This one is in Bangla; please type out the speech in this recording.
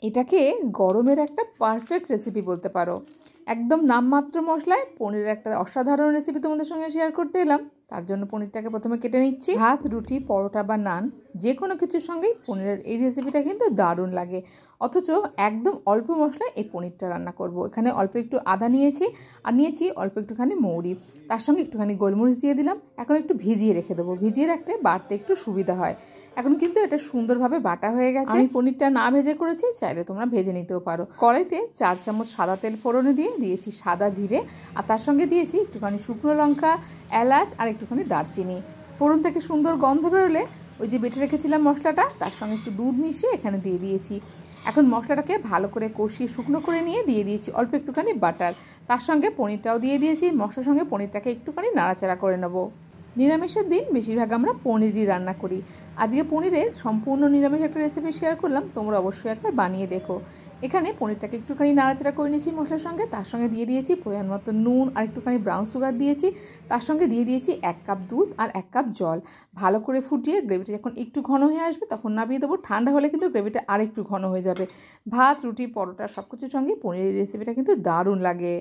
এটাকে গরমের একটা পারফেক্ট রেসিপি বলতে পারো। একদম নামমাত্র মশলায় পনিরের একটা অসাধারণ রেসিপি তোমাদের সঙ্গে শেয়ার করতে এলাম। তার জন্য পনিরটাকে প্রথমে কেটে নিচ্ছি। ভাত, রুটি, পরোটা বা নান যে কোনো কিছুর সঙ্গেই পনিরের এই রেসিপিটা কিন্তু দারুণ লাগে। অথচ একদম অল্প মশলায় এই পনিরটা রান্না করব। এখানে অল্প একটু আদা নিয়েছি আর নিয়েছি অল্প একটুখানি মৌরি, তার সঙ্গে একটুখানি গোলমরিচ দিয়ে দিলাম। এখন একটু ভিজিয়ে রেখে দেবো, ভিজিয়ে রাখলে বাটতে একটু সুবিধা হয়। এখন কিন্তু এটা সুন্দরভাবে বাটা হয়ে গেছে। আমি পনিরটা না ভেজে করেছি, চাইলে তোমরা ভেজে নিতেও পারো। কড়াইতে 4 চামচ সাদা তেল ফোড়নে দিয়ে দিয়েছি সাদা জিরে, আর তার সঙ্গে দিয়েছি একটুখানি শুকনো লঙ্কা, এলাচ আর একটুখানি দারচিনি। ফোড়ন থেকে সুন্দর গন্ধ বেরোলে ওই যে বেটে রেখেছিলাম মশলাটা, তার সঙ্গে একটু দুধ মিশিয়ে এখানে দিয়ে দিয়েছি। এখন মশলাটাকে ভালো করে কষিয়ে শুকনো করে নিয়ে দিয়ে দিয়েছি অল্প একটুখানি বাটার, তার সঙ্গে পনিরটাও দিয়ে দিয়েছি। মশলার সঙ্গে পনিরটাকে একটুখানি নাড়াচাড়া করে নেবো। নিরামিষের দিন বেশিরভাগ আমরা পনিরই রান্না করি। আজকে পনিরের সম্পূর্ণ নিরামিষ একটা রেসিপি শেয়ার করলাম, তোমরা অবশ্যই একবার বানিয়ে দেখো। এখানে পনিরটাকে একটুখানি নাড়াচাড়া করে নিয়েছি মশলার সঙ্গে, তার সঙ্গে দিয়ে দিয়েছি পরিমাণ মতো নুন আর একটুখানি ব্রাউন সুগার দিয়েছি। তার সঙ্গে দিয়ে দিয়েছি 1 কাপ দুধ আর 1 কাপ জল। ভালো করে ফুটিয়ে গ্রেভিটা যখন একটু ঘন হয়ে আসবে তখন নামিয়ে দেবো। ঠান্ডা হলে কিন্তু গ্রেভিটা আর একটু ঘন হয়ে যাবে। ভাত, রুটি, পরোটা সব কিছুর সঙ্গে পনিরের রেসিপিটা কিন্তু দারুণ লাগে।